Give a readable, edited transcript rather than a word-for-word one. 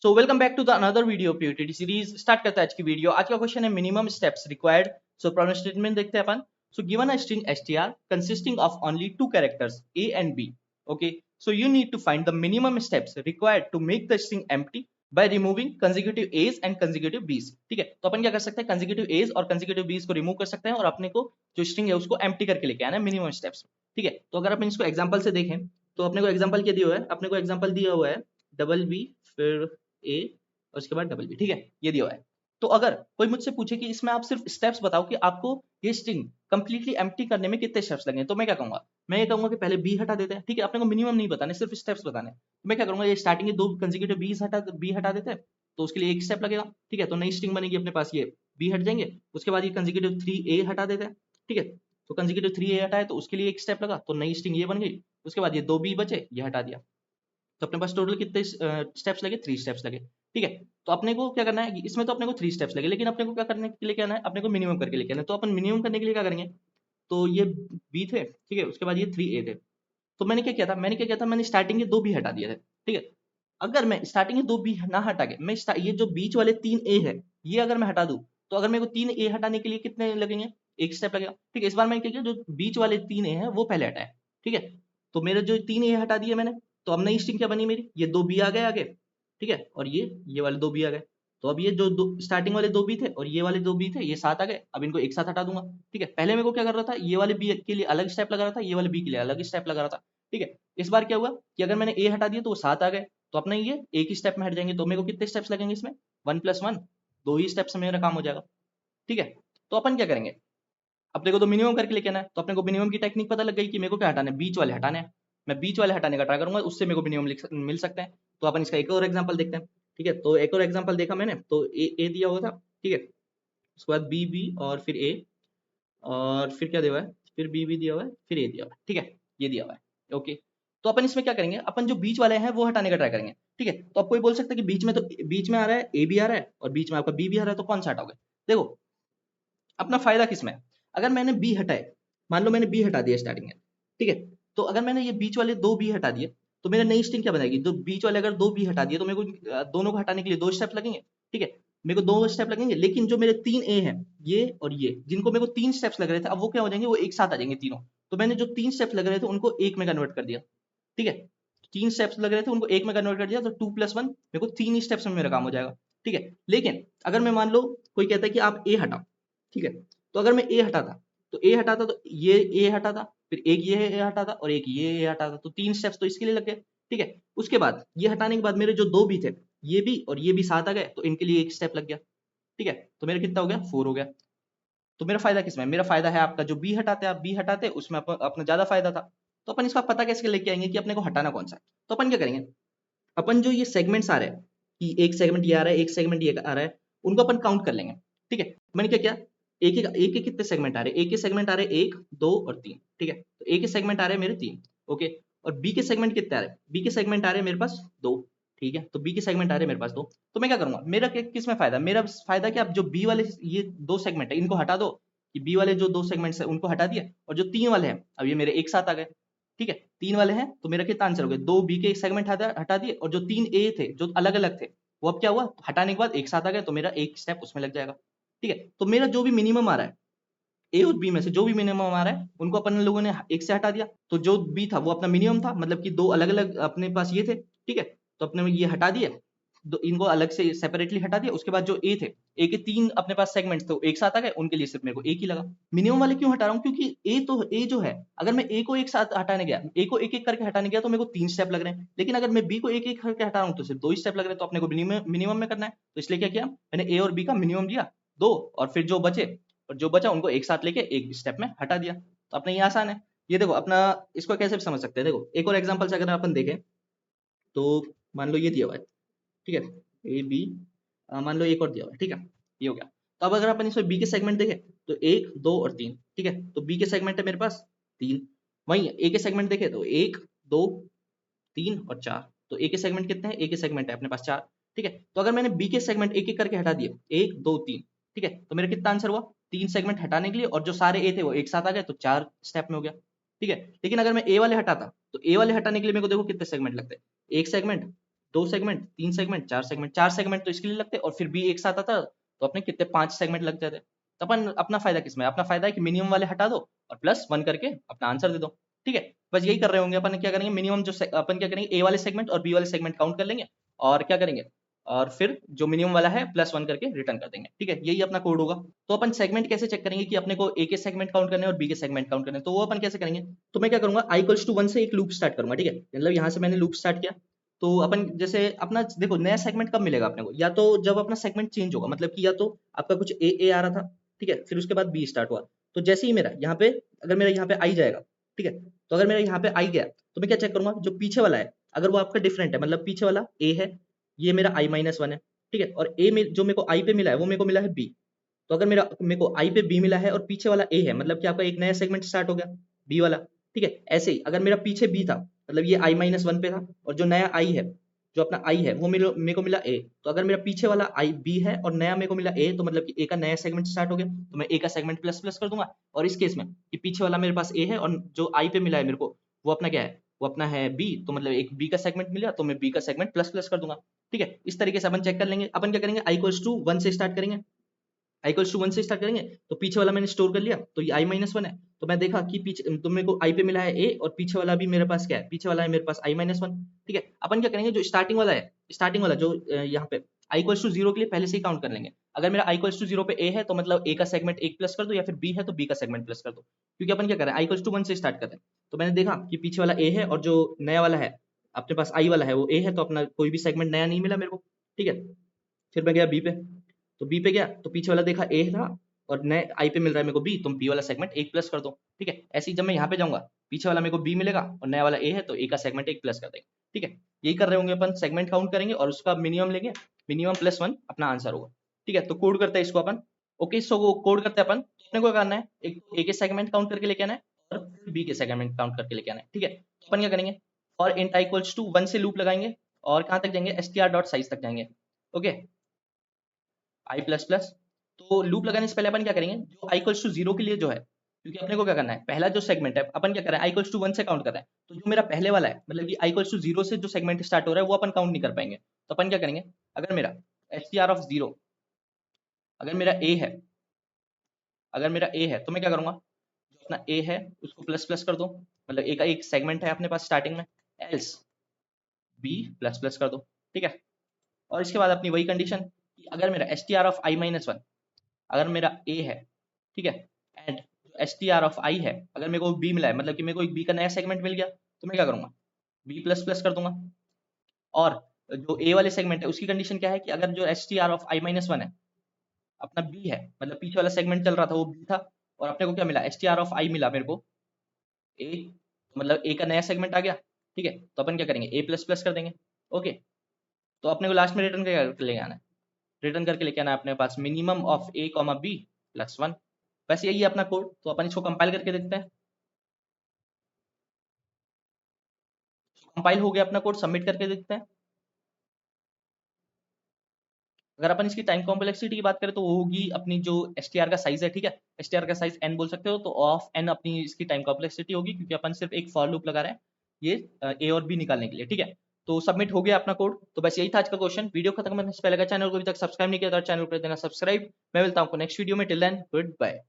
So welcome back to the another video POTT series. Start करते हैं आज की वीडियो। आज का क्वेश्चन है minimum steps required. So problem statement देखते हैं अपन। So given a string str consisting of only two characters a and b. Okay, so you need to find the minimum steps required to make the string empty by removing consecutive a's and consecutive b's. ठीक है, तो अपन क्या कर सकते हैं, consecutive a's और consecutive b's को remove कर सकते हैं और अपने को जो स्ट्रिंग है उसको एम्प्टी करके लेके आना है मिनिमम स्टेप्स। ठीक है, तो अगर अपन इसको एग्जांपल से देखें तो अपने को एग्जांपल क्या दिया हुआ है, अपने को एग्जांपल दिया हुआ है डबल बी फिर ए और उसके बाद डबल बी। ठीक है, ये दिया हुआ है। तो अगर कोई मुझसे पूछे कि इसमें आप सिर्फ स्टेप्स बताओ कि आपको ये स्ट्रिंग कंप्लीटली एम्प्टी करने में कितने स्टेप्स लगे, तो मैं क्या कहूंगा, मैं ये कहूंगा कि पहले बी हटा देते हैं। ठीक है, अपने को मिनिमम नहीं बताने, सिर्फ स्टेप्स बताने। तो मैं क्या करूंगा, ये स्टार्टिंग के दो कंसेक्यूटिव बी हटा देते हैं, तो उसके लिए एक स्टेप लगेगा। ठीक है, तो नई स्ट्रिंग बनेगी अपने पास, ये बी हट जाएंगे। उसके बाद ये कंसेक्यूटिव 3a हटा देते हैं। ठीक है, तो कंसेक्यूटिव 3a हटाए तो उसके लिए एक स्टेप लगा, तो नई स्ट्रिंग ये बन गई। उसके बाद ये दो बी बचे, ये हटा दिया। तो अपने पास टोटल कितने स्टेप्स लगे, 3 स्टेप्स लगे। ठीक है, तो अपने को क्या करना है, इसमें तो अपने को 3 स्टेप्स लगे, लेकिन अपने को क्या करने के लिए क्या है, अपने को मिनिमम करके लेके आना है। तो अपन मिनिमम करने के लिए क्या करेंगे, तो ये बी थे, ठीक है, उसके बाद ये 3a थे। तो मैंने क्या किया था, मैंने स्टार्टिंग के दो बी हटा दिए थे। ठीक है, अगर मैं स्टार्टिंग के दो बी ना हटा के मैं ये जो बीच वाले 3a है ये अगर मैं हटा दूं, तो अगर मेरे को 3a हटाने के लिए कितने लगेंगे, एक स्टेप लगेगा। ठीक है, इस बार मैंने क्या किया, जो बीच वाले 3a है वो पहले हटाए। ठीक है, तो मेरे जो 3a हटा दिए मैंने, तो अब नई स्ट्रिंग क्या बनी मेरी, ये दो बी आ गए आगे। ठीक है, और ये वाले दो बी आ गए। तो अब ये जो दो स्टार्टिंग वाले दो बी थे और ये वाले दो बी थे, ये साथ आ गए। अब इनको एक साथ हटा दूंगा। ठीक है, पहले मेरे को क्या कर रहा था, ये वाले बी के लिए अलग स्टेप लगा रहा था, ये वाले बी के लिए अलग स्टेप लगा रहा था। ठीक है, इस बार क्या हुआ कि अगर मैंने ए हटा दिया तो वो साथ आ गए, तो अपने ये एक ही स्टेप में हट जाएंगे। तो मेरे को कितने स्टेप्स लगेंगे इसमें, 1+1, दो ही स्टेप्स में मेरा काम हो जाएगा। ठीक है, तो अपन क्या करेंगे, अपने को तो मिनिमम करके लेके आना है, तो अपने को मिनिमम की टेक्निक पता लग गई कि मेरे को क्या हटाना है, बीच वाले हटाने हैं। मैं बीच वाले हटाने का ट्राई करूंगा, उससे मेरे को मिनिमम मिल सकते हैं। तो अपन इसका एक और एग्जाम्पल देखते हैं। ठीक है, तो एक और एग्जाम्पल देखा मैंने, तो ए दिया हुआ था। ठीक है, उसके बाद बी और फिर ए, और फिर क्या दिया हुआ है, फिर बी दिया हुआ है, फिर ए दिया हुआ है। ठीक है, ये दिया हुआ है। ओके, तो अपन इसमें क्या करेंगे, अपन जो बीच वाले हैं वो हटाने का ट्राई करेंगे। ठीक है, तो अब कोई बोल सकता है कि बीच में, तो बीच में आ रहा है ए भी आ रहा है और बीच में आपका बी भी आ रहा है, तो कौन सा हटाओगे। देखो, अपना फायदा किसमें है, अगर मैंने बी हटाए, मान लो मैंने बी हटा दिया स्टार्टिंग में। ठीक है, तो अगर मैंने ये बीच वाले दो बी हटा दिए, तो मेरा नई स्ट्रिंग क्या बनेगी, तो बीच वाले अगर दो बी हटा दिए तो मेरे को दोनों को हटाने के लिए दो स्टेप लगेंगे। ठीक है, मेरे को दो स्टेप लगेंगे, लेकिन जो मेरे 3a है, ये और ये, जिनको मेरे को 3 स्टेप्स लग रहे थे, अब वो क्या हो जाएंगे, वो एक साथ आ जाएंगे तीनों। तो मैंने जो 3 स्टेप्स लग रहे थे उनको एक में कन्वर्ट कर दिया। ठीक है, 3 स्टेप्स लग रहे थे उनको एक में कन्वर्ट कर दिया, तो 2+1 मेरे को 3 ही स्टेप्स में मेरा काम हो जाएगा। ठीक है, लेकिन अगर मैं मान लो कोई कहता है कि आप ए हटाओ। ठीक है, तो अगर मैं ए हटाता, तो ए हटाता तो ये ए हटाता, फिर एक ये ए हटाता और एक ये ए हटाता, तो 3 स्टेप्स तो इसके लिए लग गए। ठीक है, उसके बाद ये हटाने के बाद मेरे जो दो भी थे, ये भी और ये भी साथ आ गए, तो इनके लिए एक स्टेप लग गया। ठीक है, तो मेरा कितना हो गया, 4 हो गया। तो मेरा फायदा किसमें है, मेरा फायदा है आपका जो बी हटाते, आप बी हटाते उसमें अपना ज्यादा फायदा था। तो अपन इसका पता कैसे लेके आएंगे कि अपने को हटाना कौन सा है। तो अपन क्या करेंगे, अपन जो ये सेगमेंट्स आ रहे हैं कि एक सेगमेंट ये आ रहा है, एक सेगमेंट ये आ रहा है, उनको अपन काउंट कर लेंगे। ठीक है, मैंने क्या किया, एक एक कितने सेगमेंट आ रहे हैं, एक के सेगमेंट आ रहे हैं 1 2 और 3। ठीक है, तो ए के सेगमेंट आ रहे हैं मेरे 3। ओके, और बी के सेगमेंट कितने आ रहे हैं, बी के सेगमेंट आ रहे हैं मेरे पास 2। ठीक है, तो बी के सेगमेंट आ रहे हैं मेरे पास 2। तो मैं क्या करूंगा, मेरा किस में फायदा, मेरा फायदा क्या, अब जो बी वाले ये दो सेगमेंट है इनको हटा दो, कि बी वाले जो दो सेगमेंट्स है उनको हटा दिए, और जो 3 वाले हैं अब ये मेरे एक साथ आ गए। ठीक है, 3 वाले हैं, तो मेरा कितना आंसर हो गया, दो बी के सेगमेंट हटा दिए, और जो 3 ए थे जो अलग अलग थे, वो अब क्या हुआ, हटाने के बाद एक साथ आ गए, तो मेरा एक स्टेप उसमें लग जाएगा। ठीक है, तो मेरा जो भी मिनिमम आ रहा है, ए और बी में से जो भी मिनिमम आ रहा है उनको अपन लोगों ने एक से हटा दिया, तो जो बी था वो अपना मिनिमम था, मतलब कि दो अलग अलग अपने पास ये थे। ठीक है, तो अपने ये हटा दिए, इनको अलग से सेपरेटली हटा दिया। उसके बाद जो ए थे, ए के 3 अपने पास सेगमेंट थे, एक साथ आ गए, उनके लिए सिर्फ मेरे को एक ही लगा। मिनिमम वाले क्यों हटा रहा हूँ, क्योंकि ए जो है, अगर मैं ए को एक साथ हटाने गया, ए को एक एक करके हटाने गया, तो मेरे को 3 स्टेप लग रहे हैं, लेकिन अगर मैं बी को एक एक करके हटा रहा हूँ तो सिर्फ 2 ही स्टेप लग रहे हैं। तो अपने को मिनिमम में करना है, तो इसलिए क्या किया, मैंने ए और बी का मिनिमम लिया 2, और फिर जो बचे और जो बचा उनको एक साथ लेके एक स्टेप में हटा दिया। तो अपने ये आसान है। ये देखो अपना, इसको कैसे भी समझ सकते हैं, देखो एक और एग्जांपल से अगर अपन देखें, तो मान लो ये दिया हुआ है। ठीक है, ए बी, मान लो एक और दिया हुआ है। ठीक है, ये हो गया। तो अब अगर अपन इसमें बी के सेगमेंट देखें, तो 1 2 और 3। ठीक है, तो बी के सेगमेंट है मेरे पास 3। वहीं ए के सेगमेंट देखें तो 1 2 3 और 4। तो ए के सेगमेंट कितने हैं, ए के सेगमेंट है अपने पास 4। ठीक है, तो अगर मैंने बी के सेगमेंट एक एक करके हटा दिए, 1 2 3। ठीक है, तो मेरा कितना आंसर हुआ, 3 सेगमेंट हटाने के लिए, और जो सारे ए थे वो एक साथ आ गए, तो 4 स्टेप में हो गया। ठीक है, लेकिन अगर मैं ए वाले हटाता, तो ए वाले हटाने के लिए मेरे को देखो कितने सेगमेंट लगते हैं, एक segment, 2 segment, 3 segment, 4 segment, 4 segment तो इसके लिए लगते और फिर बी एक साथ आता तो अपने कितने 5 सेगमेंट लग जाते। तो अपन अपना फायदा किसमें है? अपना फायदा है कि मिनिमम वाले हटा दो और प्लस 1 करके अपना आंसर दे दो। ठीक है, बस यही कर रहे होंगे अपन। क्या करेंगे, मिनिमम जो अपन क्या करेंगे, ए वाले सेगमेंट और बी वाले सेगमेंट काउंट कर लेंगे और क्या करेंगे, और फिर जो मिनिमम वाला है प्लस 1 करके रिटर्न कर देंगे। ठीक है, यही अपना कोड होगा। तो अपन सेगमेंट कैसे चेक करेंगे कि अपने को ए के सेगमेंट काउंट करने हैं और बी के सेगमेंट काउंट करने हैं, तो वो अपन कैसे करेंगे। तो मैं क्या करूंगा, i इक्वल्स टू 1 से एक लूप स्टार्ट करूंगा। ठीक है, मतलब यहाँ से मैंने लूप स्टार्ट किया, तो अपन जैसे अपना देखो नया सेगमेंट कब मिलेगा अपने को, या तो जब अपना सेगमेंट चेंज होगा, मतलब कि या तो आपका कुछ ए आ रहा था, ठीक है, फिर उसके बाद बी स्टार्ट हुआ, तो जैसे ही मेरा यहाँ पे, अगर मेरा यहाँ पे आई जाएगा, ठीक है, तो अगर मेरा यहाँ पे आई गया तो मैं क्या चेक करूंगा, जो पीछे वाला है अगर वो आपका डिफरेंट है, मतलब पीछे वाला ए है, ये मेरा i माइनस 1 है, ठीक है, और ए में जो मेरे को आई पे मिला है वो मेरे को मिला है बी। तो अगर मेरे को आई पे बी मिला है और पीछे वाला ए है, मतलब कि आपका एक नया सेगमेंट स्टार्ट हो गया बी वाला। ठीक है, ऐसे ही अगर मेरा पीछे बी था, मतलब ये i माइनस 1 पे था, और जो नया आई है, जो अपना आई है वो मेरे को मिला ए, तो अगर मेरा पीछे वाला आई बी है और नया मेरे को मिला ए, तो मतलब कि ए का नया सेगमेंट स्टार्ट हो गया, तो मैं ए का सेगमेंट प्लस प्लस कर दूंगा। और इस केस में कि पीछे वाला मेरे पास ए है और जो आई पे मिला है मेरे को वो अपना क्या है, वो अपना है बी, तो मतलब एक बी का सेगमेंट मिला तो मैं बी का सेगमेंट प्लस प्लस कर दूंगा। ठीक है, इस तरीके से अपन चेक कर लेंगे। अपन क्या करेंगे, i इक्वल्स टू 1 से स्टार्ट करेंगे, i इक्वल्स टू 1 से स्टार्ट करेंगे, तो पीछे वाला मैंने स्टोर कर लिया, तो ये i माइनस 1 है, तो मैं देखा कि पीछे तो मेरे को i पे मिला है a और पीछे वाला भी मेरे पास क्या है, पीछे वाला है मेरे पास i माइनस 1। ठीक है, अपन क्या करेंगे, जो स्टार्टिंग वाला है, स्टार्टिंग वाला जो यहाँ पे i इक्वल्स टू 0 के लिए पहले से ही काउंट कर लेंगे। अगर मेरा i इक्वल्स टू 0 पे a है तो मतलब a का सेगमेंट 1 प्लस कर दो, या फिर b है तो b का सेगमेंट प्लस कर दो, क्योंकि अपन क्या कर रहे हैं, i इक्वल्स टू 1 से स्टार्ट कर रहे हैं। तो मैंने देखा कि पीछे वाला a है और जो नया वाला है अपने पास i वाला है वो a है, तो अपना कोई भी सेगमेंट नया नहीं मिला मेरे को। ठीक है, फिर मैं गया बी पे, तो बी पे गया तो पीछे वाला देखा ए था और नए आई पे मिल रहा है मेरे को बी, तुम बी वाला सेगमेंट एक प्लस कर दो। ठीक है, ऐसे ही जब मैं यहाँ पे जाऊंगा, पीछे वाला मेरे को बी मिलेगा और नया वाला ए है, तो ए का सेगमेंट एक प्लस कर देंगे। ठीक है, यही कर रहे होंगे अपन, सेगमेंट काउंट करेंगे और उसका मिनिमम लेंगे, मिनिमम प्लस 1 अपना आंसर होगा। ठीक है, तो कोड करते हैं इसको अपन। ओके, सो वो कोड करते हैं अपन, तो अपने को करना है एक ए के सेगमेंट काउंट करके लेके आना है और बी के सेगमेंट काउंट करके लेके आना है। ठीक है, तो अपन क्या करेंगे, और इंट i इक्वल्स टू 1 से लूप लगाएंगे और कहाँ तक जाएंगे, str.size तक जाएंगे। ओके, i प्लस प्लस, तो लूप लगाने से पहले अपन क्या करेंगे, जो i इक्वल्स टू 0 के लिए जो है, क्योंकि अपने को क्या करना है, पहला जो सेगमेंट है अपन क्या कर रहे हैं, i इक्वल्स टू 1 से काउंट कर रहे हैं, तो जो मेरा पहले वाला है मतलब कि i इक्वल्स टू 0 से जो सेगमेंट स्टार्ट हो रहा है वो अपन काउंट नहीं कर पाएंगे। तो अपन क्या करेंगे, अगर मेरा str ऑफ 0 अगर मेरा a है, अगर मेरा a है तो मैं क्या करूंगा, जो अपना a है उसको प्लस प्लस कर दो, मतलब a का एक सेगमेंट है अपने पास स्टार्टिंग में, एल्स b प्लस प्लस कर दो। ठीक है, और इसके बाद अपनी वही कंडीशन कि अगर मेरा str ऑफ i माइनस 1 अगर मेरा a है, ठीक है, एंड str ऑफ i है, अगर मेरे को b मिला है, मतलब कि मेरे को एक b का नया सेगमेंट मिल गया, तो मैं क्या करूंगा, b प्लस प्लस कर दूंगा। और जो a वाले सेगमेंट है उसकी कंडीशन क्या है कि अगर जो str ऑफ i माइनस 1 है अपना b है, मतलब पीछे वाला सेगमेंट चल रहा था वो b था, और अपने को क्या मिला, str ऑफ i मिला मेरे को a, मतलब a का नया सेगमेंट आ गया। ठीक है, तो अपन क्या करेंगे, a प्लस प्लस कर देंगे। ओके, तो अपने को लास्ट में रिटर्न करके लेके आना है, रिटर्न करके लेके आना है अपने पास minimum of a comma b plus 1। बस यही है अपना कोड, तो अपन इसको कंपाइल करके देखते हैं। कंपाइल हो गया अपना कोड, सबमिट करके देखते हैं। अगर अपन इसकी टाइम कॉम्प्लेक्सिटी की बात करें तो वो होगी अपनी जो str का साइज है, ठीक है, str का साइज n बोल सकते हो, तो ऑफ n अपनी इसकी टाइम कॉम्प्लेक्सिटी होगी, क्योंकि अपन सिर्फ एक फॉर लूप लगा रहे हैं ये a और b निकालने के लिए। ठीक है, तो सबमिट हो गया अपना कोड। तो बस यही था आज का क्वेश्चन। वीडियो खत्म करने से पहले अगर चैनल को अभी तक सब्सक्राइब नहीं किया तो चैनल को कर देना सब्सक्राइब। मैं मिलता हूँ नेक्स्ट वीडियो में, टिल देन गुड बाय।